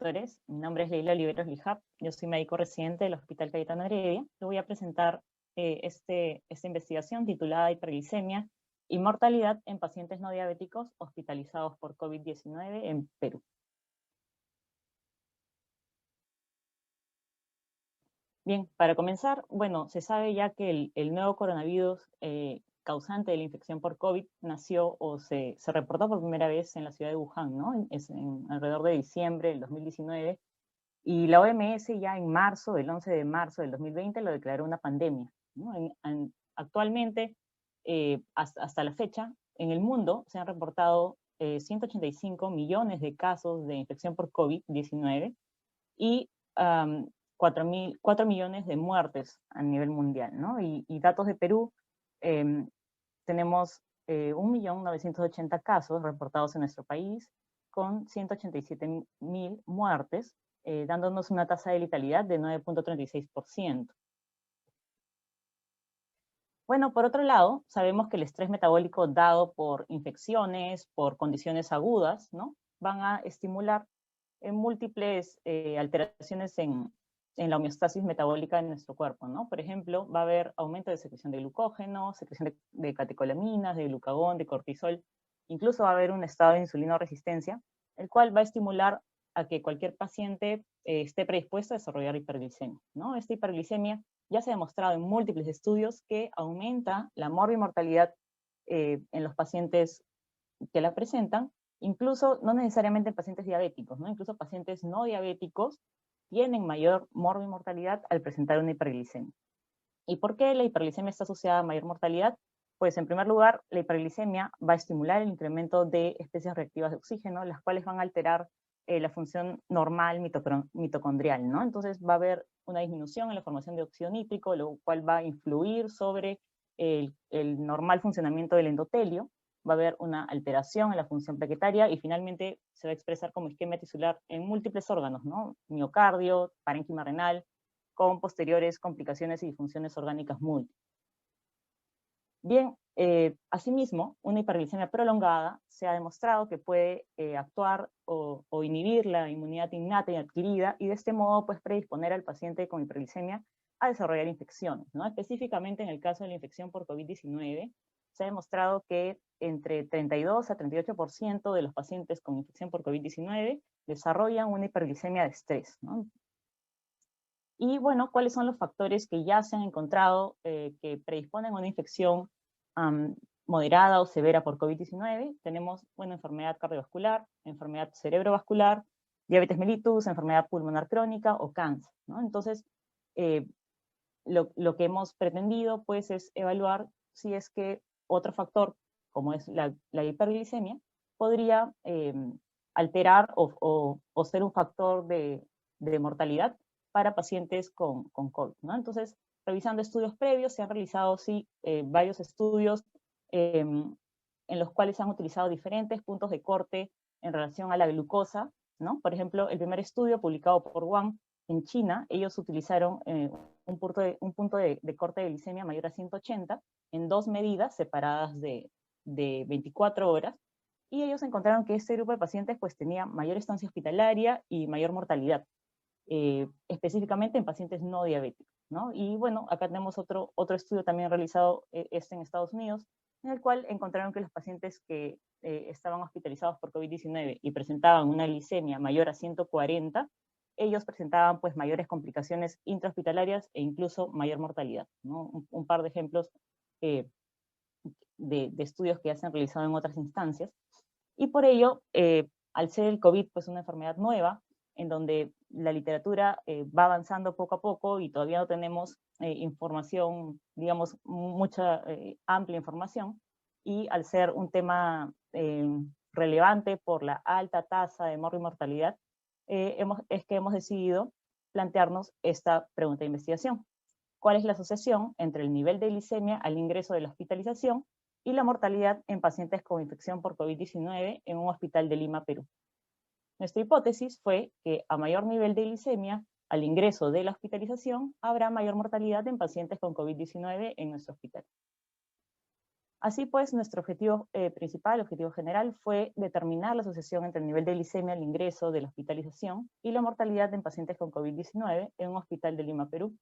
doctores. Mi nombre es Leila Oliveros Lijap. Yo soy médico residente del Hospital Cayetano Heredia. Te voy a presentar esta investigación titulada Hiperglicemia y mortalidad en pacientes no diabéticos hospitalizados por COVID-19 en Perú. Bien, para comenzar, bueno, se sabe ya que el nuevo coronavirus causante de la infección por COVID nació o se reportó por primera vez en la ciudad de Wuhan, ¿no? Alrededor de diciembre del 2019. Y la OMS ya en marzo, el 11 de marzo del 2020, lo declaró una pandemia, ¿no? Actualmente, hasta la fecha, en el mundo se han reportado 185 millones de casos de infección por COVID-19 y 4 millones de muertes a nivel mundial, ¿no? Y datos de Perú, tenemos 1.980.000 casos reportados en nuestro país, con 187.000 muertes, dándonos una tasa de letalidad de 9.36%. Bueno, por otro lado, sabemos que el estrés metabólico dado por infecciones, por condiciones agudas, ¿no? Van a estimular múltiples alteraciones en la homeostasis metabólica de nuestro cuerpo, ¿no? Por ejemplo, va a haber aumento de secreción de glucógeno, secreción de catecolaminas, de glucagón, de cortisol, incluso va a haber un estado de insulinoresistencia, el cual va a estimular a que cualquier paciente esté predispuesto a desarrollar hiperglicemia, ¿no? Esta hiperglicemia ya se ha demostrado en múltiples estudios que aumenta la morbimortalidad en los pacientes que la presentan, incluso no necesariamente en pacientes diabéticos, ¿no? Incluso pacientes no diabéticos tienen mayor morbimortalidad al presentar una hiperglicemia. ¿Y por qué la hiperglicemia está asociada a mayor mortalidad? Pues en primer lugar, la hiperglicemia va a estimular el incremento de especies reactivas de oxígeno, las cuales van a alterar la función normal mitocondrial, ¿no? Entonces va a haber una disminución en la formación de óxido nítrico, lo cual va a influir sobre el normal funcionamiento del endotelio, va a haber una alteración en la función plaquetaria y finalmente se va a expresar como isquemia tisular en múltiples órganos, ¿no? Miocardio, parénquima renal, con posteriores complicaciones y disfunciones orgánicas múltiples. Bien, asimismo, una hiperglicemia prolongada se ha demostrado que puede actuar o inhibir la inmunidad innata y adquirida, y de este modo pues predisponer al paciente con hiperglicemia a desarrollar infecciones, ¿no? Específicamente en el caso de la infección por COVID-19, se ha demostrado que entre 32 a 38% de los pacientes con infección por COVID-19 desarrollan una hiperglicemia de estrés, ¿no? Y bueno, ¿cuáles son los factores que ya se han encontrado que predisponen a una infección moderada o severa por COVID-19? Tenemos, bueno, enfermedad cardiovascular, enfermedad cerebrovascular, diabetes mellitus, enfermedad pulmonar crónica o cáncer, ¿no? Entonces, lo que hemos pretendido, pues, es evaluar si es que otro factor, como es la hiperglicemia, podría alterar o ser un factor de mortalidad para pacientes con COVID, ¿no? Entonces, revisando estudios previos, se han realizado, sí, varios estudios en los cuales se han utilizado diferentes puntos de corte en relación a la glucosa, ¿no? Por ejemplo, el primer estudio publicado por Wang en China, ellos utilizaron un punto de corte de glicemia mayor a 180 en 2 medidas separadas de 24 horas, y ellos encontraron que este grupo de pacientes pues tenía mayor estancia hospitalaria y mayor mortalidad, específicamente en pacientes no diabéticos, ¿no? Y bueno, acá tenemos otro estudio también realizado en Estados Unidos, en el cual encontraron que los pacientes que estaban hospitalizados por COVID-19 y presentaban una glicemia mayor a 140, ellos presentaban pues mayores complicaciones intrahospitalarias e incluso mayor mortalidad, ¿no? Un par de ejemplos de estudios que ya se han realizado en otras instancias. Y por ello, al ser el COVID pues una enfermedad nueva, en donde la literatura va avanzando poco a poco y todavía no tenemos información, digamos, mucha amplia información, y al ser un tema relevante por la alta tasa de mortalidad, es que hemos decidido plantearnos esta pregunta de investigación. ¿Cuál es la asociación entre el nivel de glicemia al ingreso de la hospitalización y la mortalidad en pacientes con infección por COVID-19 en un hospital de Lima, Perú? Nuestra hipótesis fue que a mayor nivel de glicemia al ingreso de la hospitalización habrá mayor mortalidad en pacientes con COVID-19 en nuestro hospital. Así pues, nuestro objetivo principal, objetivo general, fue determinar la asociación entre el nivel de glicemia al ingreso de la hospitalización y la mortalidad en pacientes con COVID-19 en un hospital de Lima, Perú.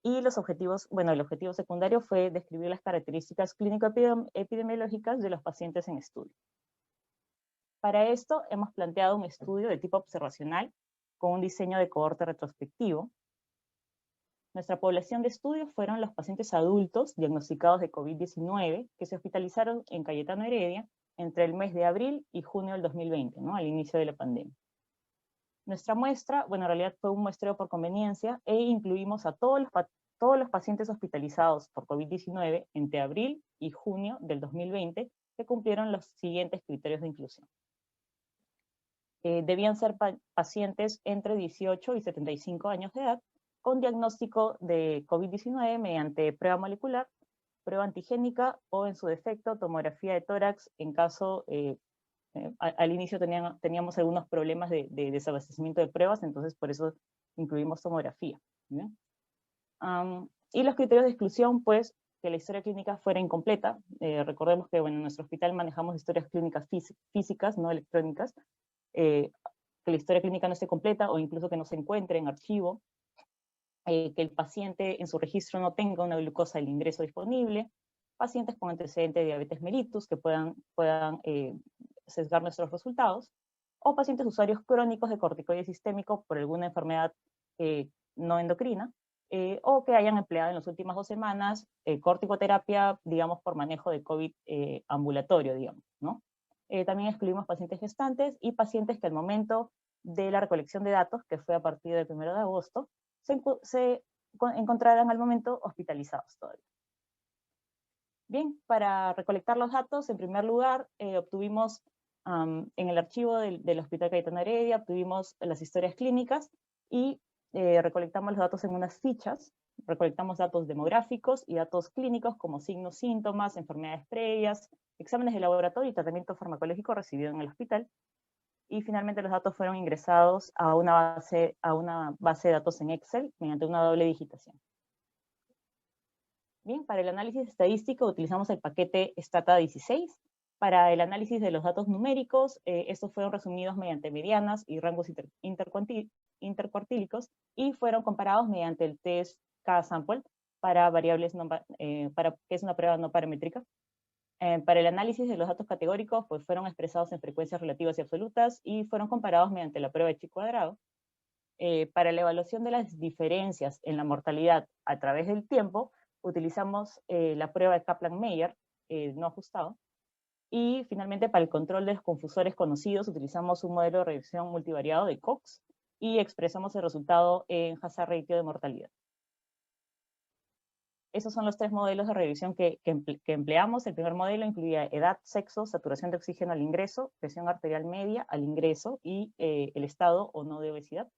Y los objetivos, bueno, el objetivo secundario fue describir las características clínico-epidemiológicas de los pacientes en estudio. Para esto hemos planteado un estudio de tipo observacional con un diseño de cohorte retrospectivo. Nuestra población de estudio fueron los pacientes adultos diagnosticados de COVID-19 que se hospitalizaron en Cayetano Heredia entre el mes de abril y junio del 2020, ¿no? Al inicio de la pandemia. Nuestra muestra, bueno, en realidad fue un muestreo por conveniencia e incluimos a todos los pacientes hospitalizados por COVID-19 entre abril y junio del 2020 que cumplieron los siguientes criterios de inclusión. Debían ser pacientes entre 18 y 75 años de edad con diagnóstico de COVID-19 mediante prueba molecular, prueba antigénica o, en su defecto, tomografía de tórax en caso, al inicio teníamos algunos problemas de desabastecimiento de pruebas, entonces por eso incluimos tomografía. Y los criterios de exclusión, pues, que la historia clínica fuera incompleta. Recordemos que, bueno, en nuestro hospital manejamos historias clínicas físicas, no electrónicas, que la historia clínica no esté completa o incluso que no se encuentre en archivo, que el paciente en su registro no tenga una glucosa del ingreso disponible, pacientes con antecedente de diabetes mellitus que puedan sesgar nuestros resultados, o pacientes usuarios crónicos de corticoide sistémico por alguna enfermedad no endocrina, o que hayan empleado en las últimas 2 semanas corticoterapia, digamos, por manejo de COVID ambulatorio, digamos, ¿no? También excluimos pacientes gestantes y pacientes que al momento de la recolección de datos, que fue a partir del 1 de agosto, se encontrarán al momento hospitalizados todavía. Bien, para recolectar los datos, en primer lugar, obtuvimos en el archivo del Hospital Cayetano Heredia, obtuvimos las historias clínicas y recolectamos los datos en unas fichas. Recolectamos datos demográficos y datos clínicos como signos, síntomas, enfermedades previas, exámenes de laboratorio y tratamiento farmacológico recibido en el hospital. Y finalmente los datos fueron ingresados a una base de datos en Excel mediante una doble digitación. Bien, para el análisis estadístico utilizamos el paquete Stata 16. Para el análisis de los datos numéricos, estos fueron resumidos mediante medianas y rangos intercuartílicos y fueron comparados mediante el test K-sample para variables que es una prueba no paramétrica. Para el análisis de los datos categóricos, pues fueron expresados en frecuencias relativas y absolutas y fueron comparados mediante la prueba de chi cuadrado. Para la evaluación de las diferencias en la mortalidad a través del tiempo, utilizamos la prueba de Kaplan-Meier, no ajustado. Y finalmente, para el control de los confusores conocidos, utilizamos un modelo de regresión multivariado de Cox y expresamos el resultado en hazard ratio de mortalidad. Esos son los 3 modelos de regresión que empleamos. El primer modelo incluía edad, sexo, saturación de oxígeno al ingreso, presión arterial media al ingreso y el estado o no de obesidad.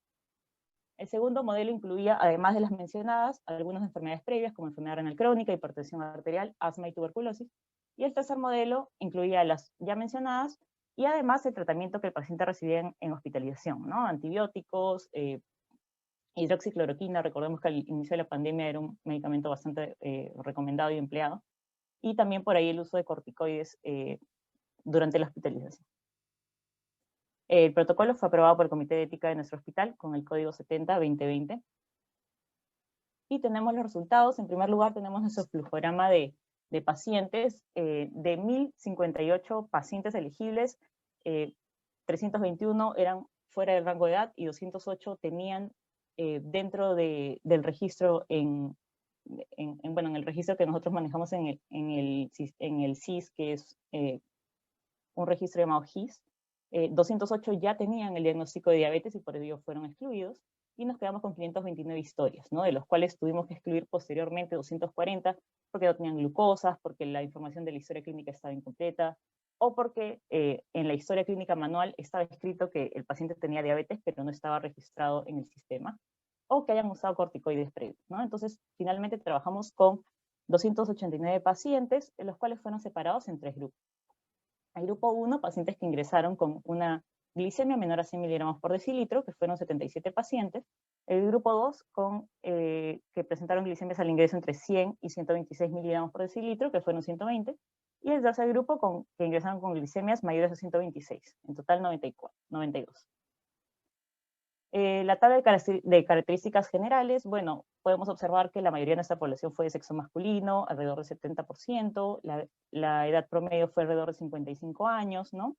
El segundo modelo incluía, además de las mencionadas, algunas enfermedades previas como enfermedad renal crónica, hipertensión arterial, asma y tuberculosis. Y el tercer modelo incluía las ya mencionadas y además el tratamiento que el paciente recibía en hospitalización, ¿no? Antibióticos, hidroxicloroquina, recordemos que al inicio de la pandemia era un medicamento bastante recomendado y empleado, y también por ahí el uso de corticoides durante la hospitalización. El protocolo fue aprobado por el Comité de Ética de nuestro hospital con el código 70-2020. Y tenemos los resultados. En primer lugar tenemos nuestro flujograma de pacientes. De 1.058 pacientes elegibles, 321 eran fuera del rango de edad y 208 tenían dentro del registro en el registro que nosotros manejamos en el CIS, que es un registro llamado GIS. 208 ya tenían el diagnóstico de diabetes y por ello fueron excluidos, y nos quedamos con 529 historias, ¿no? De los cuales tuvimos que excluir posteriormente 240 porque no tenían glucosas, porque la información de la historia clínica estaba incompleta, o porque en la historia clínica manual estaba escrito que el paciente tenía diabetes, pero no estaba registrado en el sistema, o que hayan usado corticoides previos, ¿no? Entonces, finalmente trabajamos con 289 pacientes, los cuales fueron separados en 3 grupos. El grupo 1, pacientes que ingresaron con una glicemia menor a 100 miligramos por decilitro, que fueron 77 pacientes. El grupo 2, que presentaron glicemias al ingreso entre 100 y 126 miligramos por decilitro, que fueron 120. Y el tercer grupo que ingresaron con glicemias mayores a 126, en total 92. La tabla de características generales, bueno, podemos observar que la mayoría de nuestra población fue de sexo masculino, alrededor del 70%, la edad promedio fue alrededor de 55 años, ¿no?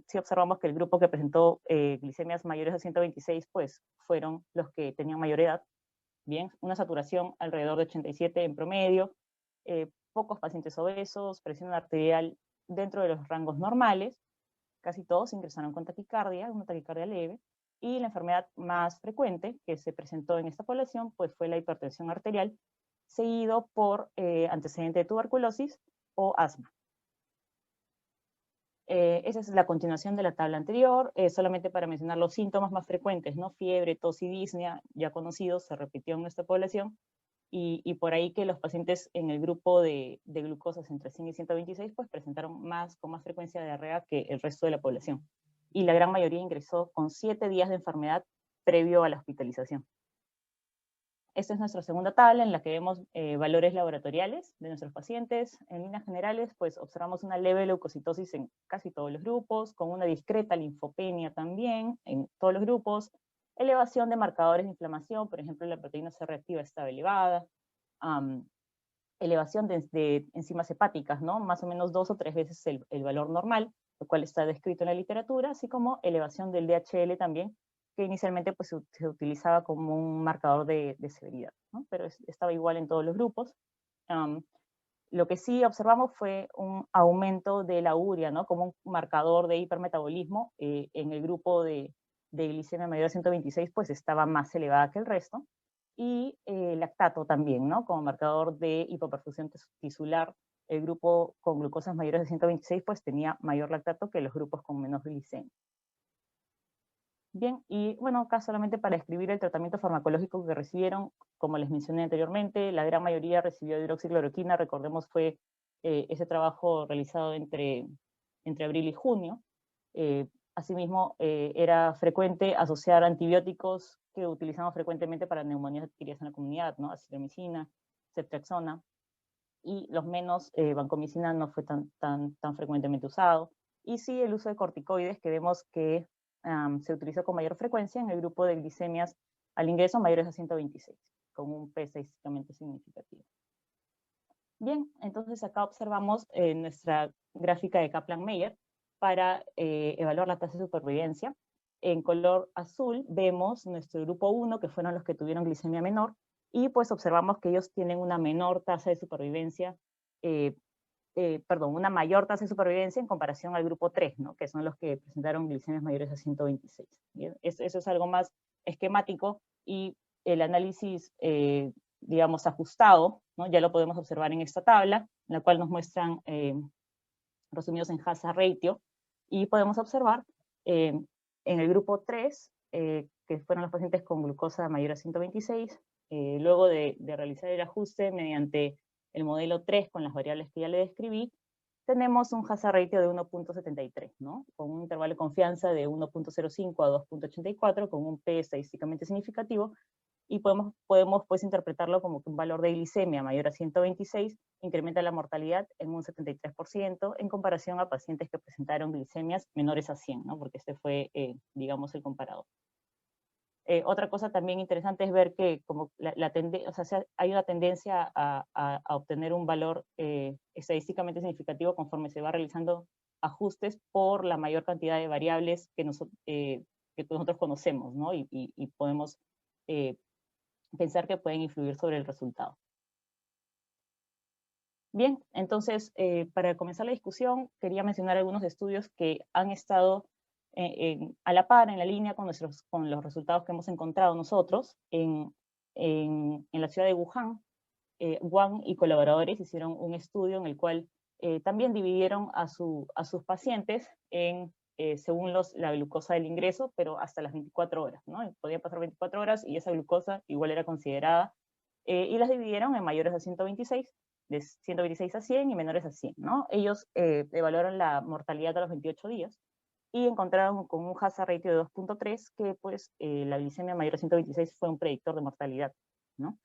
Sí observamos que el grupo que presentó glicemias mayores a 126, pues, fueron los que tenían mayor edad, bien, una saturación alrededor de 87 en promedio, pocos pacientes obesos, presión arterial dentro de los rangos normales, casi todos ingresaron con taquicardia, una taquicardia leve, y la enfermedad más frecuente que se presentó en esta población pues fue la hipertensión arterial, seguido por antecedente de tuberculosis o asma. Esa es la continuación de la tabla anterior, solamente para mencionar los síntomas más frecuentes, ¿no? Fiebre, tos y disnea, ya conocidos, se repitió en nuestra población, y por ahí que los pacientes en el grupo de glucosas entre 100 y 126 pues presentaron con más frecuencia de diarrea que el resto de la población. Y la gran mayoría ingresó con 7 días de enfermedad previo a la hospitalización. Esta es nuestra segunda tabla en la que vemos valores laboratoriales de nuestros pacientes. En líneas generales, pues observamos una leve leucocitosis en casi todos los grupos, con una discreta linfopenia también en todos los grupos, elevación de marcadores de inflamación, por ejemplo, la proteína C reactiva estaba elevada, elevación de enzimas hepáticas, ¿no? Más o menos 2 o 3 veces el valor normal, lo cual está descrito en la literatura, así como elevación del DHL también, que inicialmente pues, se utilizaba como un marcador de severidad, ¿no? Pero estaba igual en todos los grupos. Lo que sí observamos fue un aumento de la urea, ¿no? Como un marcador de hipermetabolismo. En el grupo de glicemia mayor a 126, pues estaba más elevada que el resto. Y lactato también, ¿no? Como marcador de hipoperfusión tisular. El grupo con glucosas mayores de 126, pues tenía mayor lactato que los grupos con menos glicemia. Bien, y bueno, acá solamente para describir el tratamiento farmacológico que recibieron, como les mencioné anteriormente, la gran mayoría recibió hidroxicloroquina, recordemos fue ese trabajo realizado entre abril y junio. Asimismo, era frecuente asociar antibióticos que utilizamos frecuentemente para neumonías adquiridas en la comunidad, ¿no? Azithromicina, ceftriaxona, y los menos, vancomicina no fue tan frecuentemente usado. Y sí, el uso de corticoides, que vemos que se utilizó con mayor frecuencia en el grupo de glicemias al ingreso mayores a 126, con un P estadísticamente significativo. Bien, entonces acá observamos nuestra gráfica de Kaplan-Meier para evaluar la tasa de supervivencia. En color azul vemos nuestro grupo 1, que fueron los que tuvieron glicemia menor, y pues observamos que ellos tienen una menor tasa de supervivencia, una mayor tasa de supervivencia en comparación al grupo 3, ¿no? Que son los que presentaron glicemias mayores a 126. ¿Bien? Eso es algo más esquemático, y el análisis, digamos, ajustado, ¿no? Ya lo podemos observar en esta tabla, en la cual nos muestran resumidos en hazard ratio, y podemos observar en el grupo 3, que fueron los pacientes con glucosa mayor a 126, luego de realizar el ajuste mediante el modelo 3 con las variables que ya le describí, tenemos un hazard ratio de 1.73, ¿no? Con un intervalo de confianza de 1.05 a 2.84, con un P estadísticamente significativo, y podemos pues interpretarlo como que un valor de glicemia mayor a 126 incrementa la mortalidad en un 73% en comparación a pacientes que presentaron glicemias menores a 100, ¿no? Porque este fue, digamos, el comparado. Otra cosa también interesante es ver que como hay una tendencia a obtener un valor estadísticamente significativo conforme se va realizando ajustes por la mayor cantidad de variables que nosotros conocemos, ¿no? Y podemos pensar que pueden influir sobre el resultado. Bien, entonces, para comenzar la discusión, quería mencionar algunos estudios que han estado a la par, en la línea con los resultados que hemos encontrado nosotros en la ciudad de Wuhan. Wang y colaboradores hicieron un estudio en el cual también dividieron a sus pacientes según la glucosa del ingreso, pero hasta las 24 horas, ¿no? Podían pasar 24 horas y esa glucosa igual era considerada, y las dividieron en mayores a 126, de 126 a 100 y menores a 100, ¿no? Ellos evaluaron la mortalidad a los 28 días, y encontraron con un hazard ratio de 2.3 que pues la glicemia mayor a 126 fue un predictor de mortalidad, ¿no?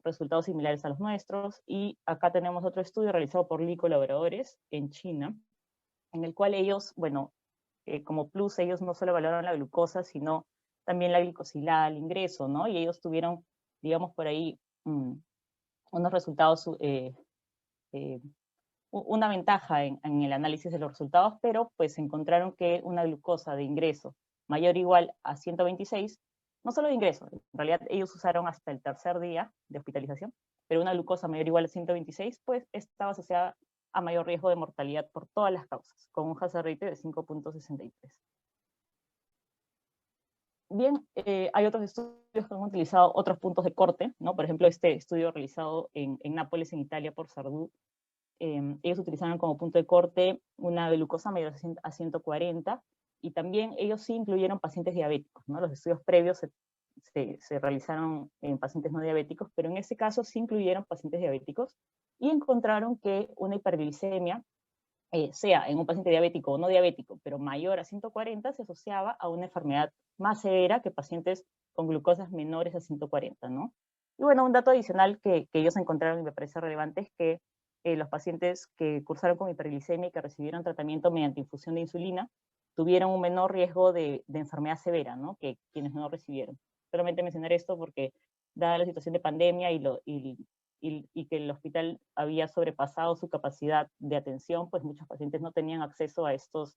Resultados similares a los nuestros, y acá tenemos otro estudio realizado por Li y colaboradores en China, en el cual ellos, bueno, como plus, ellos no solo evaluaron la glucosa, sino también la glicosilada al ingreso, ¿no? Y ellos tuvieron, digamos, por ahí unos resultados, una ventaja en el análisis de los resultados, pero pues encontraron que una glucosa de ingreso mayor o igual a 126, no solo de ingreso, en realidad ellos usaron hasta el tercer día de hospitalización, pero una glucosa mayor o igual a 126, pues estaba asociada a mayor riesgo de mortalidad por todas las causas, con un hazard ratio de 5.63. Bien, hay otros estudios que han utilizado otros puntos de corte, ¿no? Por ejemplo, este estudio realizado en Nápoles, en Italia, por Sardú, ellos utilizaron como punto de corte una glucosa mayor a 140, y también ellos sí incluyeron pacientes diabéticos, ¿no? Los estudios previos se realizaron en pacientes no diabéticos, pero en ese caso sí incluyeron pacientes diabéticos, y encontraron que una hiperglicemia, sea en un paciente diabético o no diabético, pero mayor a 140, se asociaba a una enfermedad más severa que pacientes con glucosas menores a 140, ¿no? Y bueno, un dato adicional que ellos encontraron y me parece relevante es que los pacientes que cursaron con hiperglicemia y que recibieron tratamiento mediante infusión de insulina tuvieron un menor riesgo de enfermedad severa, ¿no? Que quienes no recibieron. Solamente mencionar esto porque, dada la situación de pandemia y que el hospital había sobrepasado su capacidad de atención, pues muchos pacientes no tenían acceso a estos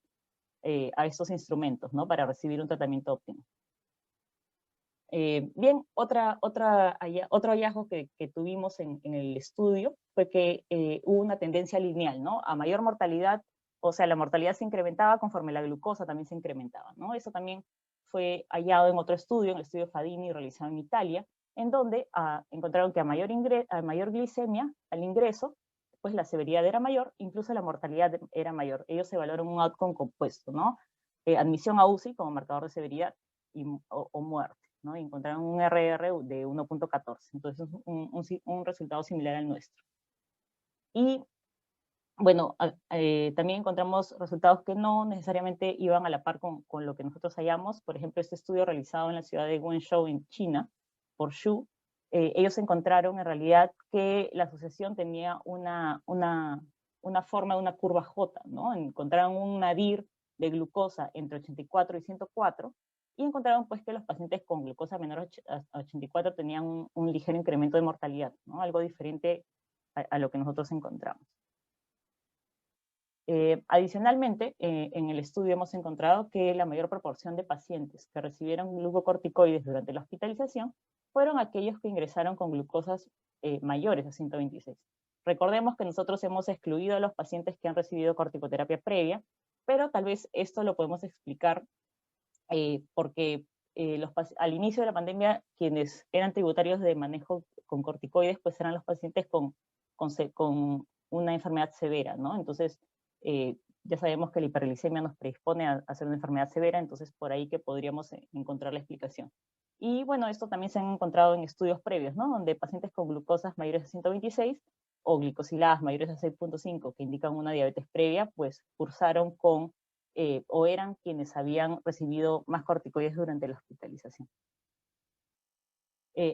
instrumentos, ¿no? Para recibir un tratamiento óptimo. Bien, otro hallazgo que tuvimos en el estudio fue que hubo una tendencia lineal, ¿no? A mayor mortalidad, o sea, la mortalidad se incrementaba conforme la glucosa también se incrementaba, ¿no? Eso también fue hallado en otro estudio, en el estudio Fadini, realizado en Italia, en donde encontraron que a mayor glicemia al ingreso, pues la severidad era mayor, incluso la mortalidad era mayor. Ellos evaluaron un outcome compuesto, ¿no? Admisión a UCI como marcador de severidad o muerte, ¿no? Y encontraron un RR de 1.14, entonces un resultado similar al nuestro. Y bueno, también encontramos resultados que no necesariamente iban a la par con lo que nosotros hallamos. Por ejemplo, este estudio realizado en la ciudad de Guangzhou, en China, por Xu, ellos encontraron en realidad que la asociación tenía una forma de una curva J, ¿no? Encontraron un nadir de glucosa entre 84 y 104, y encontraron pues que los pacientes con glucosa menor a 84 tenían un ligero incremento de mortalidad, ¿no? Algo diferente a lo que nosotros encontramos. Adicionalmente, en el estudio hemos encontrado que la mayor proporción de pacientes que recibieron glucocorticoides durante la hospitalización fueron aquellos que ingresaron con glucosas mayores a 126. Recordemos que nosotros hemos excluido a los pacientes que han recibido corticoterapia previa, pero tal vez esto lo podemos explicar porque al inicio de la pandemia, quienes eran tributarios de manejo con corticoides, pues eran los pacientes con una enfermedad severa, ¿no? Entonces, ya sabemos que la hiperglicemia nos predispone a hacer una enfermedad severa, entonces por ahí que podríamos encontrar la explicación. Y bueno, esto también se han encontrado en estudios previos, ¿no? Donde pacientes con glucosas mayores a 126 o glicosiladas mayores a 6.5, que indican una diabetes previa, pues cursaron con o eran quienes habían recibido más corticoides durante la hospitalización.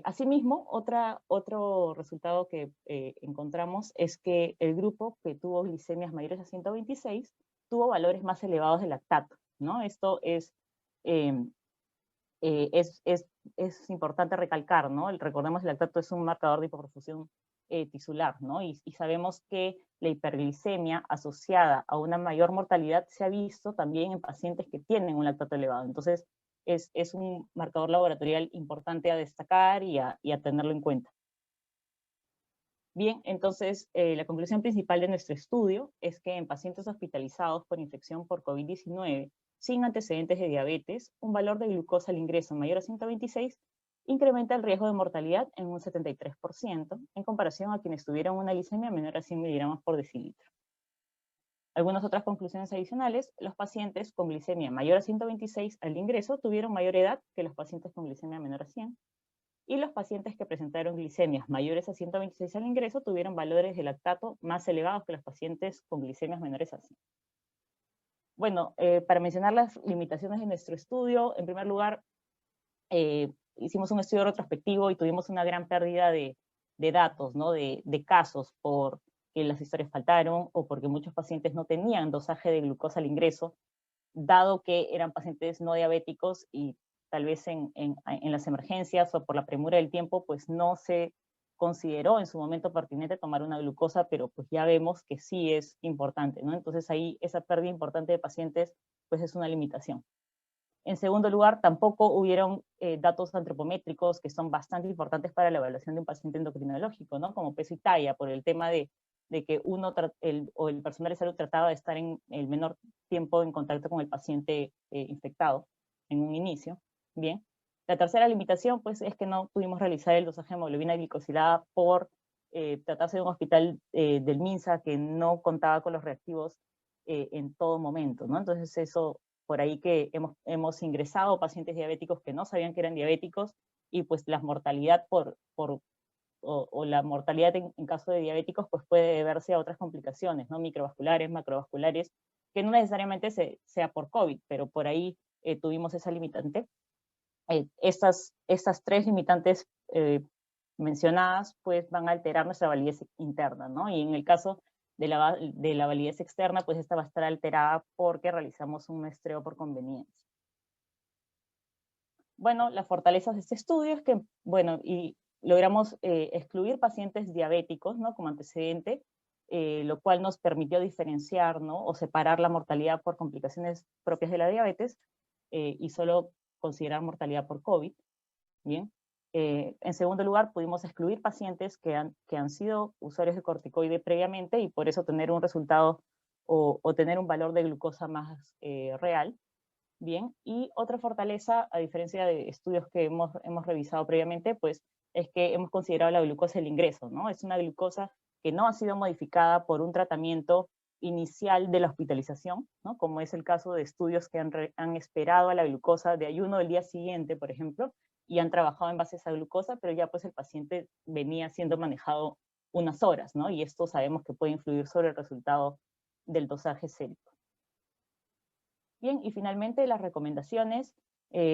Asimismo, otro resultado que encontramos es que el grupo que tuvo glicemias mayores a 126 tuvo valores más elevados de lactato, ¿no? Esto es importante recalcar, ¿no? Recordemos que el lactato es un marcador de hipoperfusión tisular, ¿no? Y sabemos que la hiperglicemia asociada a una mayor mortalidad se ha visto también en pacientes que tienen un lactato elevado. Entonces, es un marcador laboratorial importante a destacar y a tenerlo en cuenta. Bien, entonces, la conclusión principal de nuestro estudio es que en pacientes hospitalizados por infección por COVID-19 sin antecedentes de diabetes, un valor de glucosa al ingreso mayor a 126 incrementa el riesgo de mortalidad en un 73%, en comparación a quienes tuvieron una glicemia menor a 100 miligramos por decilitro. Algunas otras conclusiones adicionales: los pacientes con glicemia mayor a 126 al ingreso tuvieron mayor edad que los pacientes con glicemia menor a 100, y los pacientes que presentaron glicemias mayores a 126 al ingreso tuvieron valores de lactato más elevados que los pacientes con glicemias menores a 100. Bueno, para mencionar las limitaciones de nuestro estudio, en primer lugar, hicimos un estudio retrospectivo y tuvimos una gran pérdida de datos, ¿no? De casos porque las historias faltaron o porque muchos pacientes no tenían dosaje de glucosa al ingreso, dado que eran pacientes no diabéticos y tal vez en las emergencias o por la premura del tiempo, pues no se consideró en su momento pertinente tomar una glucosa, pero pues ya vemos que sí es importante, ¿no? Entonces ahí esa pérdida importante de pacientes, pues es una limitación. En segundo lugar, tampoco hubieron datos antropométricos que son bastante importantes para la evaluación de un paciente endocrinológico, ¿no? Como peso y talla, por el tema de que el personal de salud trataba de estar en el menor tiempo en contacto con el paciente infectado en un inicio. Bien. La tercera limitación, pues, es que no pudimos realizar el dosaje de hemoglobina glicosilada por tratarse de un hospital del MINSA que no contaba con los reactivos en todo momento, ¿no? Entonces eso, por ahí que hemos ingresado pacientes diabéticos que no sabían que eran diabéticos y pues la mortalidad o la mortalidad en caso de diabéticos pues puede deberse a otras complicaciones, ¿no? Microvasculares, macrovasculares, que no necesariamente sea por COVID, pero por ahí tuvimos esa limitante. Estas tres limitantes mencionadas pues van a alterar nuestra validez interna, ¿no? Y en el caso de la validez externa, pues esta va a estar alterada porque realizamos un muestreo por conveniencia. Bueno, las fortalezas de este estudio es que, bueno, y logramos excluir pacientes diabéticos, ¿no? Como antecedente, lo cual nos permitió diferenciar, ¿no? O separar la mortalidad por complicaciones propias de la diabetes y solo considerar mortalidad por COVID, ¿bien? En segundo lugar, pudimos excluir pacientes que han sido usuarios de corticoide previamente y por eso tener un resultado o tener un valor de glucosa más real. Bien, y otra fortaleza, a diferencia de estudios que hemos revisado previamente, pues es que hemos considerado la glucosa del ingreso, ¿no? Es una glucosa que no ha sido modificada por un tratamiento inicial de la hospitalización, ¿no? Como es el caso de estudios que han esperado a la glucosa de ayuno del día siguiente, por ejemplo, y han trabajado en base a esa glucosa, pero ya pues el paciente venía siendo manejado unas horas, ¿no? Y esto sabemos que puede influir sobre el resultado del dosaje sérico. Bien, y finalmente las recomendaciones.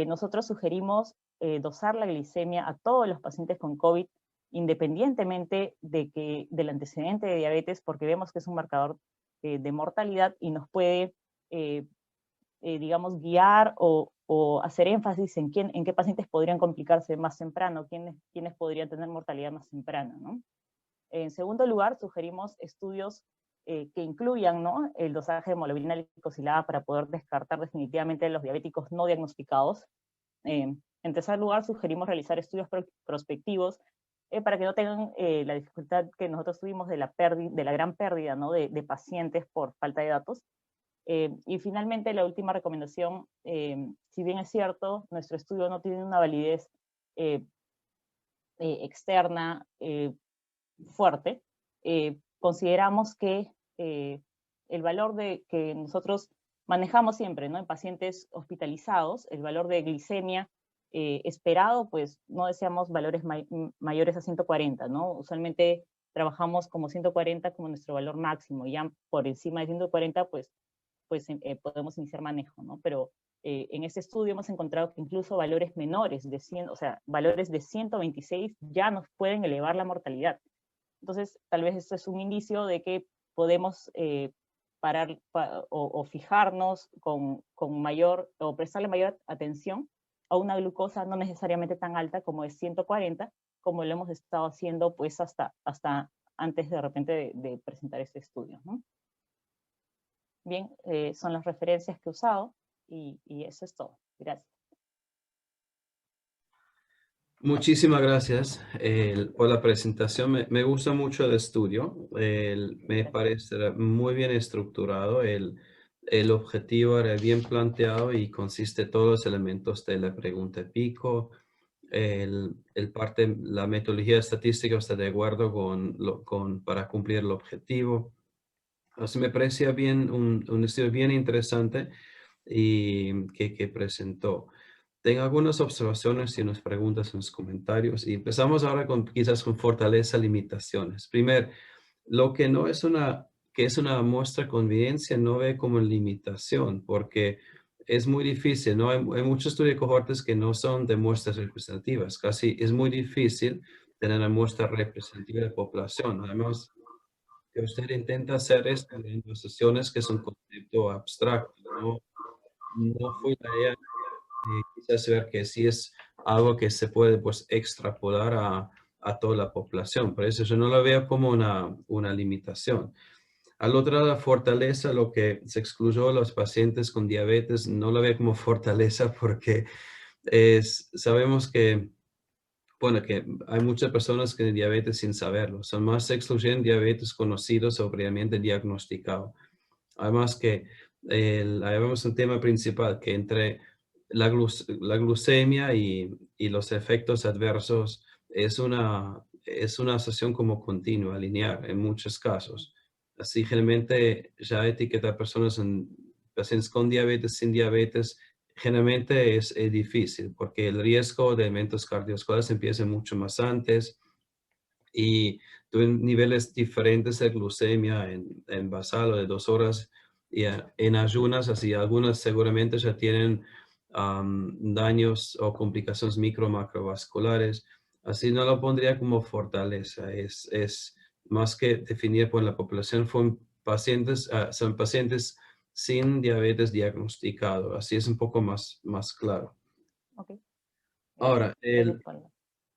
Nosotros sugerimos dosar la glicemia a todos los pacientes con COVID, independientemente del antecedente de diabetes, porque vemos que es un marcador de mortalidad y nos puede, digamos, guiar o hacer énfasis en qué pacientes podrían complicarse más temprano, quiénes podrían tener mortalidad más temprana, ¿no? En segundo lugar, sugerimos estudios que incluyan, ¿no? El dosaje de hemoglobina glicosilada para poder descartar definitivamente los diabéticos no diagnosticados. En tercer lugar, sugerimos realizar estudios prospectivos para que no tengan la dificultad que nosotros tuvimos de la gran pérdida, ¿no? de pacientes por falta de datos. Y finalmente, la última recomendación, si bien es cierto, nuestro estudio no tiene una validez externa fuerte, consideramos que el valor que nosotros manejamos siempre, ¿no? En pacientes hospitalizados, el valor de glicemia esperado, pues no deseamos valores mayores a 140, ¿no? Usualmente trabajamos como 140 como nuestro valor máximo, y ya por encima de 140, pues podemos iniciar manejo, ¿no? Pero en este estudio hemos encontrado que incluso valores menores de 100, o sea, valores de 126 ya nos pueden elevar la mortalidad. Entonces, tal vez esto es un indicio de que podemos parar o fijarnos con mayor, o prestarle mayor atención a una glucosa no necesariamente tan alta como es 140, como lo hemos estado haciendo pues hasta antes de repente de presentar este estudio, ¿no? Bien, son las referencias que he usado y eso es todo. Gracias. Muchísimas gracias por la presentación. Me gusta mucho el estudio. Me Gracias. parece muy bien estructurado. El objetivo era bien planteado y consiste en todos los elementos de la pregunta pico. La metodología estadística está de acuerdo para cumplir el objetivo. Así me parecía bien un estudio bien interesante y que presentó. Tengo algunas observaciones y unas preguntas en los comentarios y empezamos ahora quizás con fortaleza, limitaciones. Primero, lo que no es una que es una muestra con evidencia no ve como limitación, porque es muy difícil, ¿no? Hay muchos estudios de cohortes que no son de muestras representativas. Casi es muy difícil tener una muestra representativa de población. Además, que usted intenta hacer esto en sesiones que es un concepto abstracto, ¿no? No fue la idea quizás ver que sí es algo que se puede pues extrapolar a toda la población. Por eso yo no lo veo como una limitación. Al otro lado, la fortaleza, lo que se excluyó a los pacientes con diabetes, no lo veo como fortaleza porque sabemos que, bueno, que hay muchas personas que tienen diabetes sin saberlo. Son más se excluyen diabetes conocidos o previamente diagnosticados. Además que ahí vemos un tema principal, que entre la glucemia y los efectos adversos es una asociación como continua, lineal en muchos casos. Así, generalmente ya etiquetar personas en pacientes con diabetes, sin diabetes, generalmente es difícil porque el riesgo de eventos cardiovasculares empieza mucho más antes y tuve niveles diferentes de glucemia en basal o de 2 horas y en ayunas, así algunas seguramente ya tienen daños o complicaciones micro-macrovasculares. Así no lo pondría como fortaleza, es más que definir por la población son pacientes sin diabetes diagnosticado, así es un poco más claro. Ok, Ahora, estoy de acuerdo.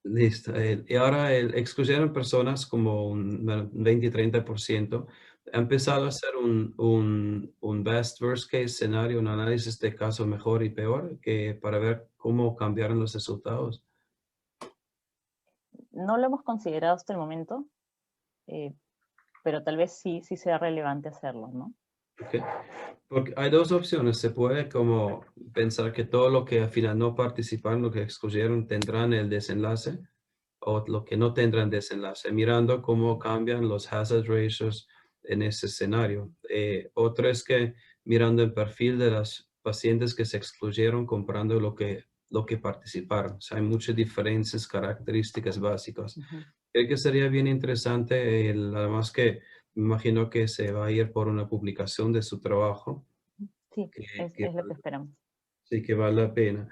listo. Y ahora excluyeron personas como un 20-30%. Ha empezado a hacer un best worst case escenario, un análisis de caso mejor y peor, que para ver cómo cambiaron los resultados. No lo hemos considerado hasta el momento, eh, pero tal vez sí sea relevante hacerlo, ¿no? ¿Ok? Porque hay dos opciones. Se puede como pensar que todo lo que al final no participaron, lo que excluyeron, tendrán el desenlace o lo que no tendrán desenlace, mirando cómo cambian los hazard ratios en ese escenario. Otro es que mirando el perfil de las pacientes que se excluyeron, comparando lo que participaron. O sea, hay muchas diferencias, características básicas. Ujú. Creo que sería bien interesante, además que me imagino que se va a ir por una publicación de su trabajo, Sí, que, es que lo que esperamos. sí que vale la pena.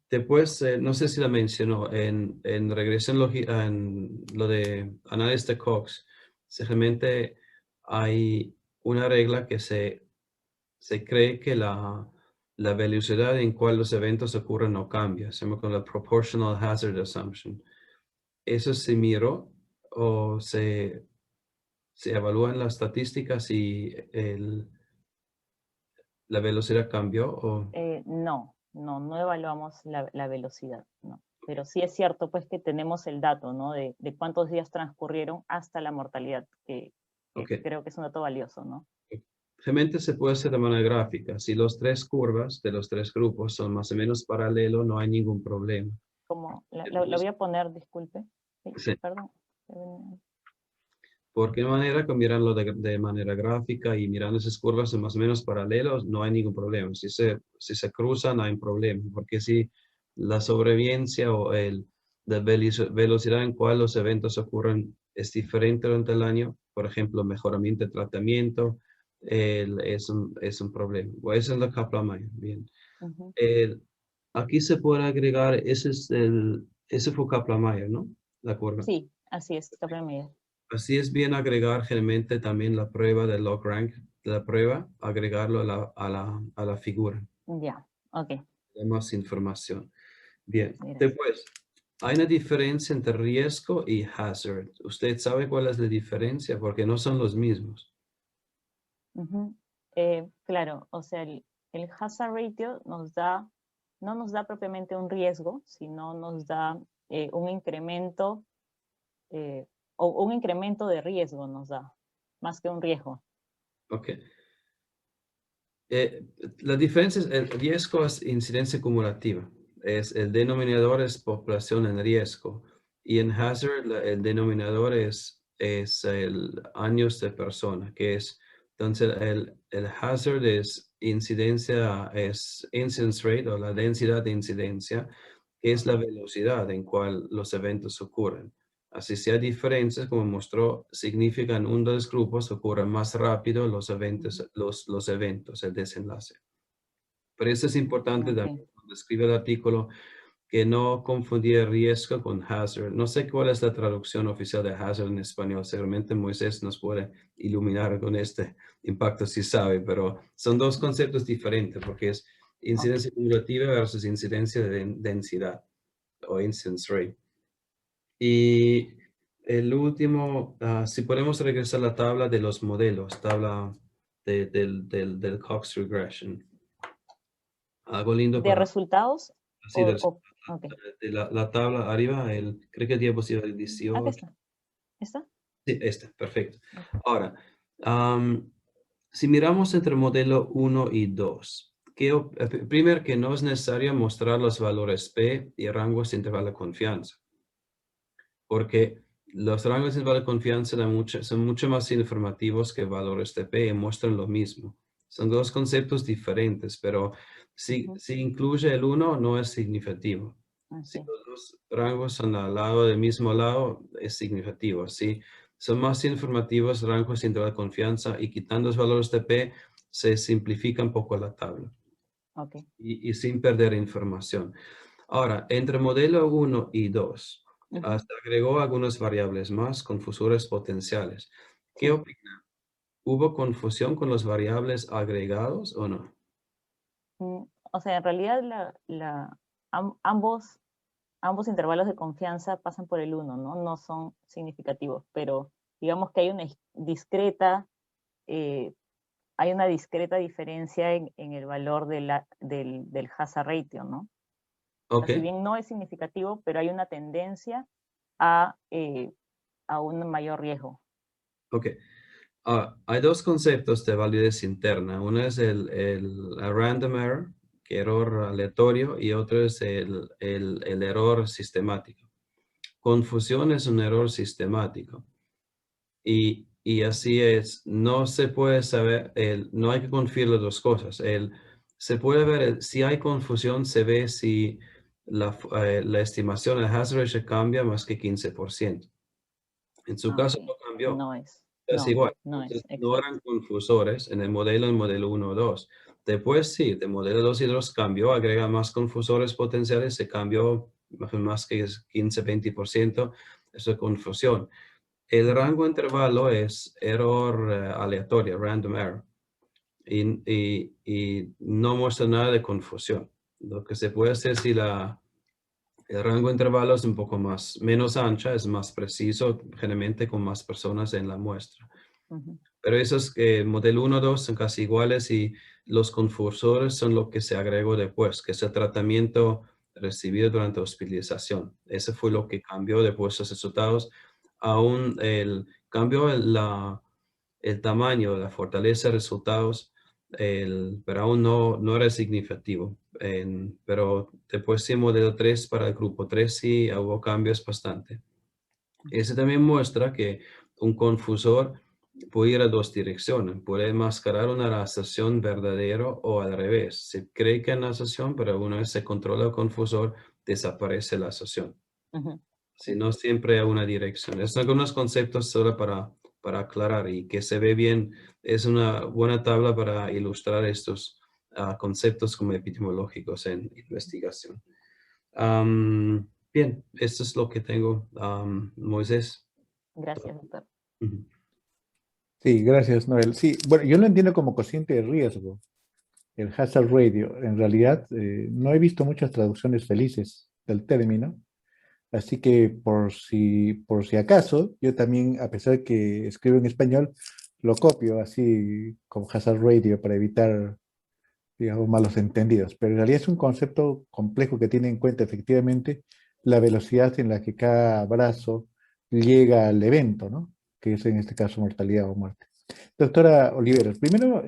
Después, no sé si la mencionó, en regresión en lo de análisis de Cox, realmente hay una regla que se cree que la velocidad en cual los eventos ocurren no cambia. Se llama con la Proportional Hazard Assumption. ¿Eso se miró o se evalúan las estadísticas y la velocidad cambió? No evaluamos la velocidad, no. Pero sí es cierto, pues, que tenemos el dato, ¿no? De cuántos días transcurrieron hasta la mortalidad, que Ok. creo que es un dato valioso, ¿no? Realmente se puede hacer de manera gráfica. Si los tres curvas de los tres grupos son más o menos paralelos, no hay ningún problema. Como, lo voy a poner, disculpe. Sí, Sí, perdón. porque de manera que mirarlo de manera gráfica y mirando esas curvas son más o menos paralelos, no hay ningún problema. Si se cruzan, hay un problema, porque si la sobrevivencia o la velocidad en cual los eventos ocurren es diferente durante el año, por ejemplo, mejoramiento de tratamiento, es un problema. O eso es la Kaplan-Meier. Bien. Ujú. El- Aquí se puede agregar, ese fue Kaplan-Meier, ¿no? La curva. Sí, así es, Kaplan-Meier. Así es bien agregar generalmente también la prueba del log rank de la prueba, agregarlo a la figura, Ya, ok. de más información. Bien, Gracias. después, hay una diferencia entre riesgo y hazard. ¿Usted sabe cuál es la diferencia? Porque no son los mismos. Ujú. Claro, o sea, el hazard ratio no nos da propiamente un riesgo, sino nos da un incremento eh, o un incremento de riesgo nos da, más que un riesgo. Ok. Eh, la diferencia es, el riesgo es incidencia acumulativa. El denominador es población en riesgo. Y en hazard, el denominador es el años de persona, entonces el hazard es incidence rate o la densidad de incidencia, que es la velocidad en cual los eventos ocurren. Así si hay diferencias, como mostró, significan uno de los grupos ocurre más rápido los eventos, el desenlace. Pero eso es importante Ok, también cuando escribe el artículo, que no confundía riesgo con hazard. No sé cuál es la traducción oficial de hazard en español. Seguramente Moisés nos puede iluminar con este impacto si sabe, pero son dos conceptos diferentes porque es ok. incidencia cumulativa versus incidencia de densidad o incidence rate. Y el último, si podemos regresar a la tabla de los modelos, tabla del Cox Regression. Algo lindo ¿De para resultados? así Ok. de la tabla arriba, creo que diapositiva el Acá 18. está. ¿Está? Sí, perfecto. Ok. Ahora, am, si miramos entre modelo 1 y 2, primero que no es necesario mostrar los valores P y rangos de intervalo de confianza, porque los rangos de intervalo de confianza son mucho más informativos que valores de P y muestran lo mismo. Son dos conceptos diferentes, pero Ujú. si incluye el 1 no es significativo. Si Ok. los dos rangos son al lado del mismo lado, es significativo. Si son más informativos rangos de intervalo de confianza y quitando los valores de P, se simplifica un poco la tabla Ok. y sin perder información. Ahora, entre modelo 1 y 2, Ujú. se agregó algunas variables más, confusores potenciales. ¿Qué Sí. opina? ¿Hubo confusión con los variables agregados o no? O sea, en realidad ambos intervalos de confianza pasan por el uno, ¿no? No son significativos, pero digamos que eh, hay una discreta diferencia en el valor del hazard ratio, ¿no? O sea, Ok, si bien no es significativo, pero hay una tendencia a, eh, a un mayor riesgo. ok. Hay dos conceptos de validez interna. Uno es el random error, que error aleatorio, y otro es el error sistemático. Confusión es un error sistemático. Y así es, no se puede saber, no hay que confiar las dos cosas. Se puede ver, si hay confusión, se ve si la estimación, el hazard ratio cambia más que 15%. En su Ah, ok. caso no cambió, No es, es no, igual. no es, Entonces no exacto. eran confusores en modelo 1 o 2. Después sí, de modelo 2 y 2 cambió, agrega más confusores potenciales, se cambió más que 15-20%, eso es confusión. El rango intervalo es error aleatorio, random error, y no muestra nada de confusión. Lo que se puede hacer si el rango intervalo es un poco menos ancha, es más preciso, generalmente con más personas en la muestra. Ujú. Pero esos modelo 1 2 son casi iguales y los confusores son lo que se agregó después, que es el tratamiento recibido durante hospitalización. Ese fue lo que cambió después de los resultados. Aún cambió el tamaño, la fortaleza de resultados, pero aún no era significativo. Pero después sí, modelo 3 para el grupo 3 sí hubo cambios bastante. Ese también muestra que un confusor puede ir a dos direcciones. Puede enmascarar una asociación verdadera o al revés. Se cree que es una asociación, pero una vez se controla el confusor, desaparece la asociación. Ujú. Si Sí, no, siempre hay una dirección. Son algunos conceptos solo para aclarar y que se ve bien. Es una buena tabla para ilustrar estos conceptos como epidemiológicos en investigación. Bien, esto es lo que tengo, Moisés. gracias, doctor. Ujú. Sí, gracias, Noel. Sí, bueno, yo lo entiendo como cociente de riesgo, el hazard ratio. En realidad, no he visto muchas traducciones felices del término, así que por si acaso, yo también, a pesar que escribo en español, lo copio así como hazard ratio para evitar, digamos, malos entendidos. Pero en realidad es un concepto complejo que tiene en cuenta efectivamente la velocidad en la que cada brazo llega al evento, ¿no? Que es en este caso mortalidad o muerte. Doctora Oliveros, primero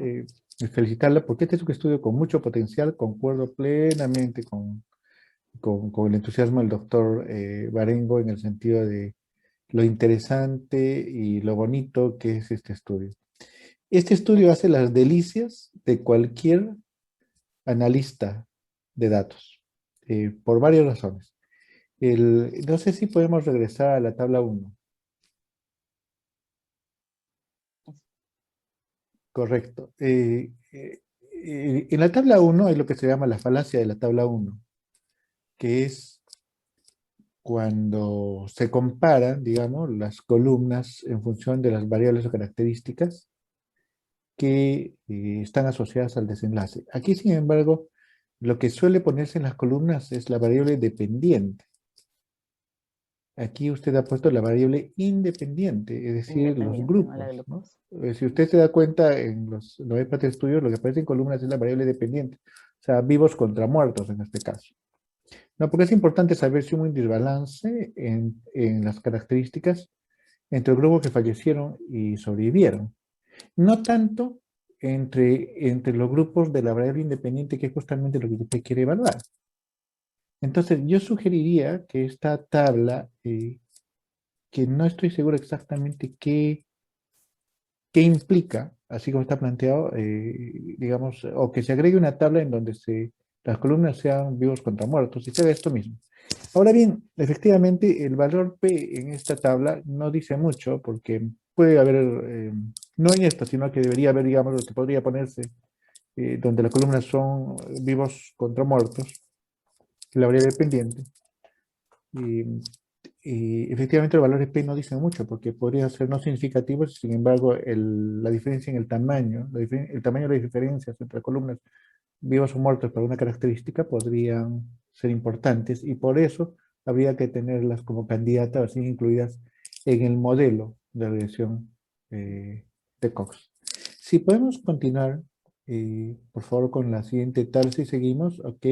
felicitarla porque este es un estudio con mucho potencial, concuerdo plenamente con el entusiasmo del doctor Barengo en el sentido de lo interesante y lo bonito que es este estudio. Este estudio hace las delicias de cualquier analista de datos, por varias razones. No sé si podemos regresar a la tabla 1. Correcto. En la tabla 1 es lo que se llama la falacia de la tabla 1, que es cuando se comparan, digamos, las columnas en función de las variables o características que están asociadas al desenlace. Aquí, sin embargo, lo que suele ponerse en las columnas es la variable dependiente. Aquí usted ha puesto la variable independiente, es decir, los Independiente, ¿no? La grupos, ¿no? glucosa. Si usted se da cuenta en los de estudios, lo que aparece en columnas es la variable dependiente, o sea, vivos contra muertos en este caso. No, porque es importante saber si hubo un desbalance en las características entre los grupos que fallecieron y sobrevivieron. No tanto entre los grupos de la variable independiente, que es justamente lo que usted quiere evaluar. Entonces, yo sugeriría que esta tabla, que no estoy seguro exactamente qué implica, así como está planteado, digamos, o que se agregue una tabla en donde las columnas sean vivos contra muertos, y se ve esto mismo. Ahora bien, efectivamente, el valor P en esta tabla no dice mucho, porque puede haber, no en esta, sino que debería haber, digamos, lo que podría ponerse, donde las columnas son vivos contra muertos, la variable pendiente. Y efectivamente los valores P no dicen mucho, porque podrían ser no significativos, sin embargo, la diferencia en el tamaño, el tamaño de las diferencias entre columnas vivos o muertos para una característica podrían ser importantes, y por eso habría que tenerlas como candidatas, así incluidas en el modelo de regresión de Cox. Si podemos continuar, por favor, con la siguiente tabla, si seguimos, ok.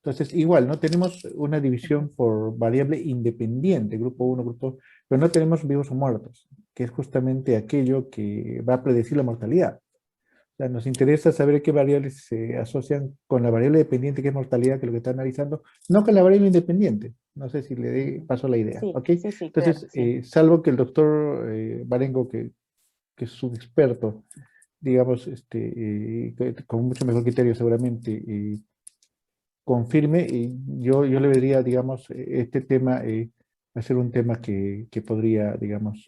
Entonces, igual, ¿no? Tenemos una división por variable independiente, grupo 1, grupo 2, pero no tenemos vivos o muertos, que es justamente aquello que va a predecir la mortalidad. O sea, nos interesa saber qué variables se asocian con la variable dependiente, que es mortalidad, que es lo que está analizando, no con la variable independiente. No sé si le paso la idea, Sí, ¿ok? sí, claro, Entonces, sí. salvo que el doctor Barengo, que es un experto, digamos, con mucho mejor criterio seguramente, confirme, y yo le vería, digamos, este tema a ser un tema que podría, digamos,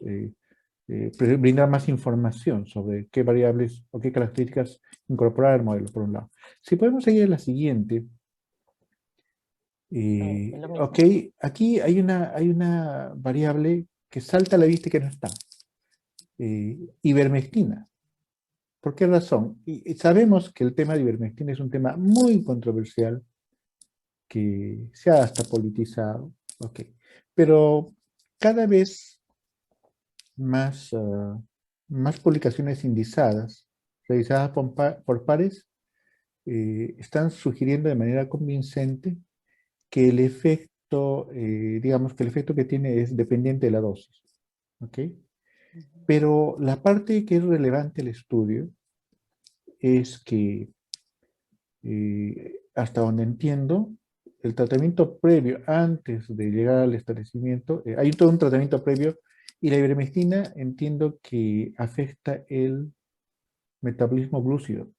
brindar más información sobre qué variables o qué características incorporar al modelo, por un lado. Si podemos seguir a la siguiente. Es lo Ok, mismo. aquí hay una variable que salta a la vista y que no está. Ivermectina. ¿Por qué razón? Y sabemos que el tema de ivermectina es un tema muy controversial, que se ha hasta politizado, ok. Pero cada vez más, más publicaciones indizadas, realizadas por pares, están sugiriendo de manera convincente que el efecto, digamos que el efecto que tiene es dependiente de la dosis, ok. Pero la parte que es relevante al estudio es que, hasta donde entiendo, el tratamiento previo, antes de llegar al establecimiento, hay todo un tratamiento previo, y la ivermectina entiendo que afecta el metabolismo glúcido.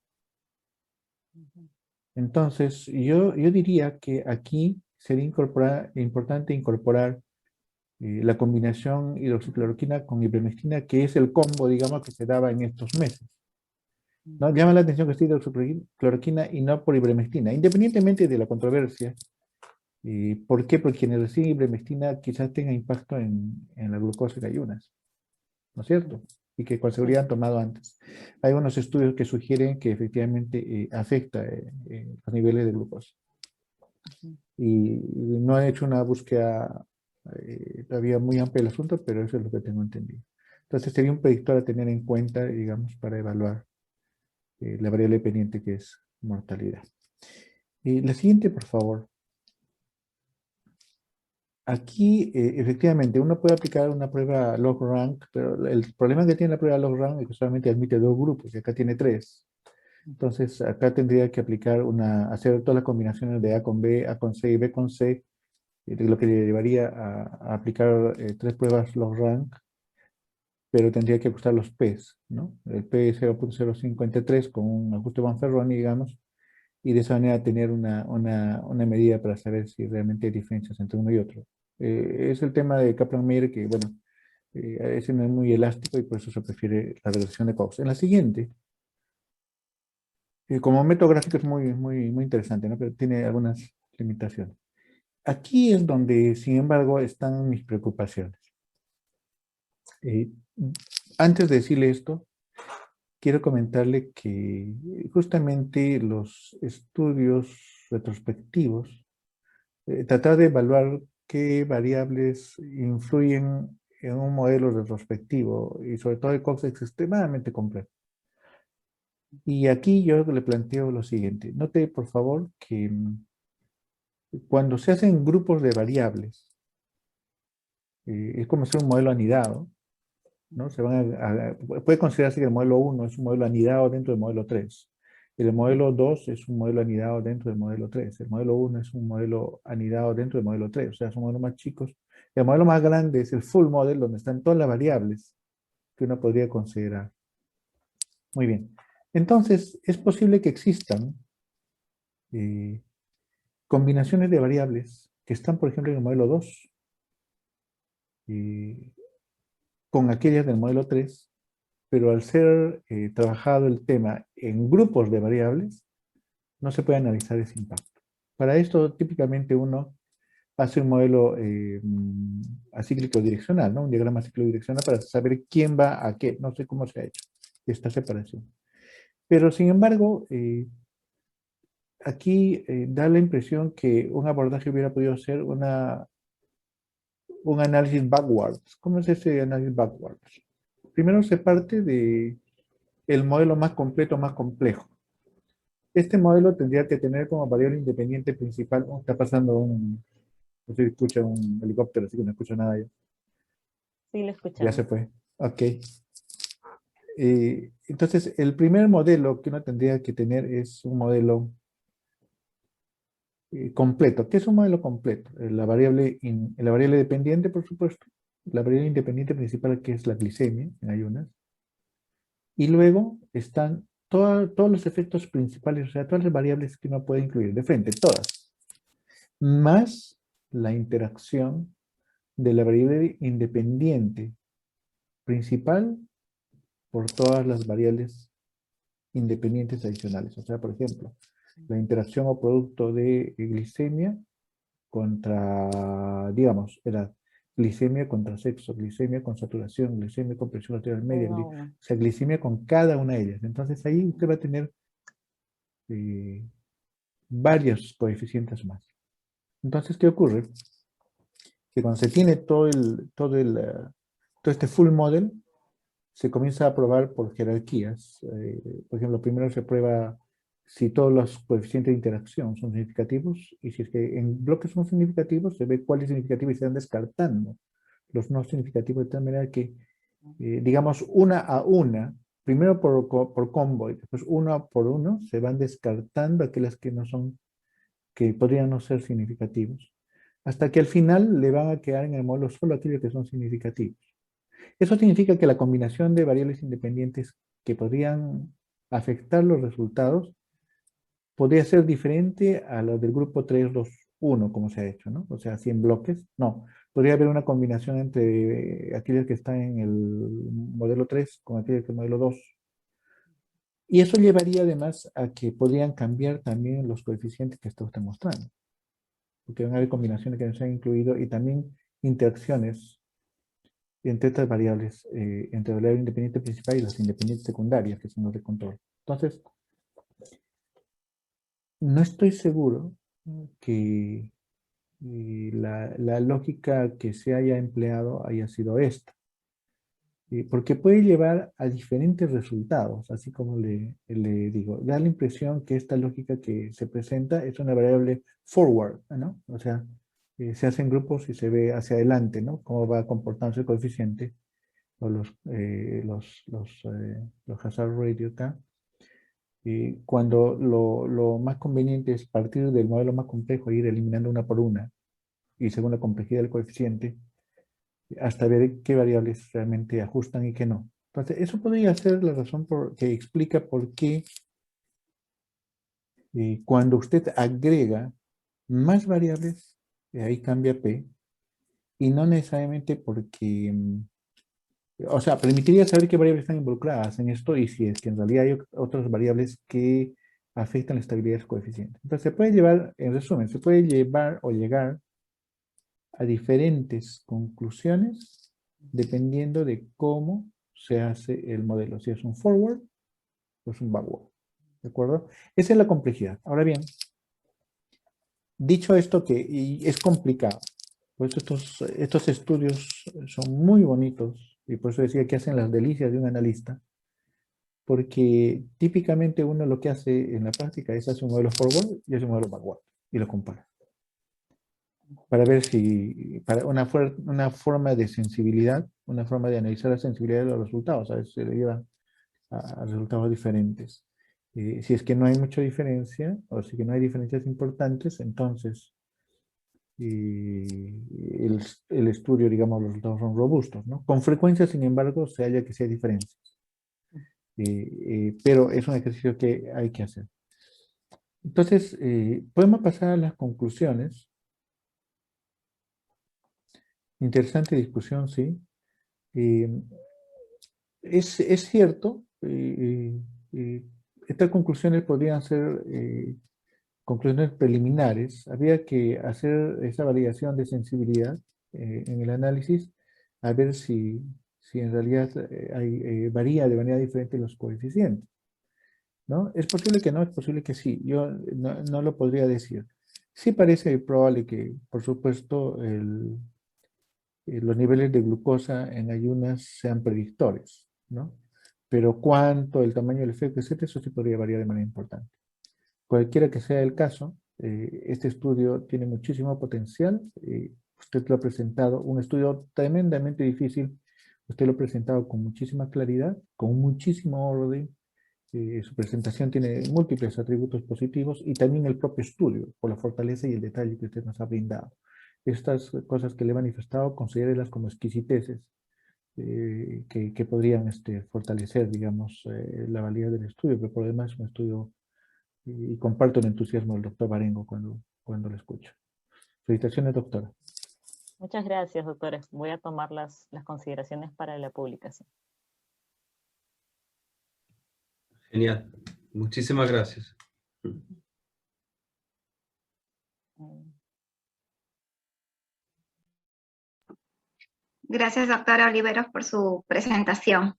Entonces, yo diría que aquí sería importante incorporar la combinación hidroxicloroquina con ivermectina, que es el combo, digamos, que se daba en estos meses. ¿No? Llama la atención que esté hidroxicloroquina y no por ivermectina, independientemente de la controversia. ¿Por qué? Porque quienes reciben ivermectina quizás tenga impacto en la glucosa en ayunas, ¿no es cierto? Y que con seguridad han tomado antes. Hay unos estudios que sugieren que efectivamente afecta los niveles de glucosa. Y no han hecho una búsqueda todavía muy amplia del asunto, pero eso es lo que tengo entendido. Entonces sería un predictor a tener en cuenta, digamos, para evaluar la variable pendiente, que es mortalidad. La siguiente, por favor. Aquí, efectivamente, uno puede aplicar una prueba log rank, pero el problema que tiene la prueba log rank es que solamente admite 2 grupos, y acá tiene 3. Entonces, acá tendría que hacer todas las combinaciones de A con B, A con C y B con C, lo que llevaría a aplicar 3 pruebas log rank, pero tendría que ajustar los P's, ¿no? El P es 0.053 con un ajuste Bonferroni, digamos, y de esa manera tener una medida para saber si realmente hay diferencias entre uno y otro. Es el tema de Kaplan-Meier que, bueno, ese no es muy elástico y por eso se prefiere la regresión de Cox. En la siguiente, como método gráfico es muy interesante, ¿no? Pero tiene algunas limitaciones. Aquí es donde, sin embargo, están mis preocupaciones. Antes de decirle esto, quiero comentarle que justamente los estudios retrospectivos, tratar de evaluar qué variables influyen en un modelo retrospectivo y sobre todo el Cox es extremadamente complejo. Y aquí yo le planteo lo siguiente. Note, por favor, que cuando se hacen grupos de variables, es como hacer un modelo anidado, ¿no? Puede considerarse que el modelo 1 es un modelo anidado dentro del modelo 3. El modelo 2 es un modelo anidado dentro del modelo 3. El modelo 1 es un modelo anidado dentro del modelo 3. O sea, son modelos más chicos. El modelo más grande es el full model, donde están todas las variables que uno podría considerar. Muy bien. Entonces, es posible que existan combinaciones de variables que están, por ejemplo, en el modelo 2 con aquellas del modelo 3, pero al ser trabajado el tema en grupos de variables, no se puede analizar ese impacto. Para esto, típicamente uno hace un modelo acíclico direccional, ¿no? Un diagrama acíclico direccional para saber quién va a qué. No sé cómo se ha hecho esta separación. Pero, sin embargo, aquí da la impresión que un abordaje hubiera podido ser un análisis backwards. ¿Cómo es ese análisis backwards? Primero se parte de el modelo más completo, más complejo. Este modelo tendría que tener como variable independiente principal. Está pasando no sé si escucha un helicóptero, así que no escucho nada yo. Sí, lo Ya escuchamos. se fue. Ok. Entonces, el primer modelo que uno tendría que tener es un modelo completo. ¿Qué es un modelo completo? La variable dependiente, por supuesto. La variable independiente principal, que es la glicemia en ayunas. Y luego están todos los efectos principales, o sea, todas las variables que uno puede incluir de frente, todas. Más la interacción de la variable independiente principal por todas las variables independientes adicionales. O sea, por ejemplo, la interacción o producto de glicemia contra, digamos, edad, glicemia contra sexo, glicemia con saturación, glicemia con presión arterial media, o sea, glicemia con cada una de ellas. Entonces ahí usted va a tener varios coeficientes más. Entonces, ¿qué ocurre? Que cuando se tiene todo este full model, se comienza a probar por jerarquías. Por ejemplo, primero se prueba si todos los coeficientes de interacción son significativos, y si es que en bloques son significativos, se ve cuáles significativos y se van descartando los no significativos, de tal manera que, digamos, una a una, primero por combo y después uno por uno, se van descartando aquellas que no son, que podrían no ser significativos, hasta que al final le van a quedar en el modelo solo aquellos que son significativos. Eso significa que la combinación de variables independientes que podrían afectar los resultados podría ser diferente a la del grupo 3, 2, 1, como se ha hecho, ¿no? O sea, 100 bloques. No, podría haber una combinación entre aquellos que están en el modelo 3 con aquellos del modelo 2. Y eso llevaría además a que podrían cambiar también los coeficientes que está usted mostrando. Porque van a haber combinaciones que no se han incluido y también interacciones entre estas variables, entre la variable independiente principal y las independientes secundarias, que son los de control. Entonces, no estoy seguro que la lógica que se haya empleado haya sido esta, porque puede llevar a diferentes resultados, así como le digo. Da la impresión que esta lógica que se presenta es una variable forward, ¿no? O sea, se hacen grupos y se ve hacia adelante, ¿no? Cómo va comportándose el coeficiente, o los hazard ratio acá. Cuando lo más conveniente es partir del modelo más complejo e ir eliminando una por una, y según la complejidad del coeficiente, hasta ver qué variables realmente ajustan y qué no. Entonces, eso podría ser la razón que explica por qué Cuando usted agrega más variables, ahí cambia P, y no necesariamente porque, o sea, permitiría saber qué variables están involucradas en esto y si es que en realidad hay otras variables que afectan la estabilidad de los coeficientes. Entonces se puede llevar, en resumen, se puede llevar o llegar a diferentes conclusiones dependiendo de cómo se hace el modelo, si es un forward o es un backward. ¿De acuerdo? Esa es la complejidad. Ahora bien, dicho esto y es complicado, pues estos estudios son muy bonitos y por eso decía que hacen las delicias de un analista, porque típicamente uno lo que hace en la práctica es hacer un modelo forward y hace un modelo backward y lo compara. Para ver si, para una forma de sensibilidad, una forma de analizar la sensibilidad de los resultados, a veces se le lleva a resultados diferentes. Si es que no hay mucha diferencia, o si que no hay diferencias importantes, entonces el estudio, digamos, los resultados son robustos, ¿no? Con frecuencia, sin embargo, se halla que sí hay diferencias. Pero es un ejercicio que hay que hacer. Entonces, podemos pasar a las conclusiones. Interesante discusión, sí. Es cierto, estas conclusiones podrían ser conclusiones preliminares. Había que hacer esa validación de sensibilidad en el análisis, a ver si en realidad varía de manera diferente los coeficientes, ¿no? Es posible que no, es posible que sí. Yo no lo podría decir. Sí parece probable que, por supuesto, los niveles de glucosa en ayunas sean predictores, ¿no? Pero cuánto, el tamaño del efecto, etcétera, eso sí podría variar de manera importante. Cualquiera que sea el caso, este estudio tiene muchísimo potencial. Usted lo ha presentado, un estudio tremendamente difícil. Usted lo ha presentado con muchísima claridad, con muchísimo orden. Su presentación tiene múltiples atributos positivos y también el propio estudio, por la fortaleza y el detalle que usted nos ha brindado. Estas cosas que le he manifestado, considérelas como exquisiteces que podrían fortalecer, digamos, la validez del estudio, pero por lo demás es un estudio y comparto el entusiasmo del doctor Barengo cuando lo escucho. Felicitaciones, doctora. Muchas gracias, doctores. Voy a tomar las consideraciones para la publicación. Genial. Muchísimas gracias. Gracias, doctora Oliveros, por su presentación.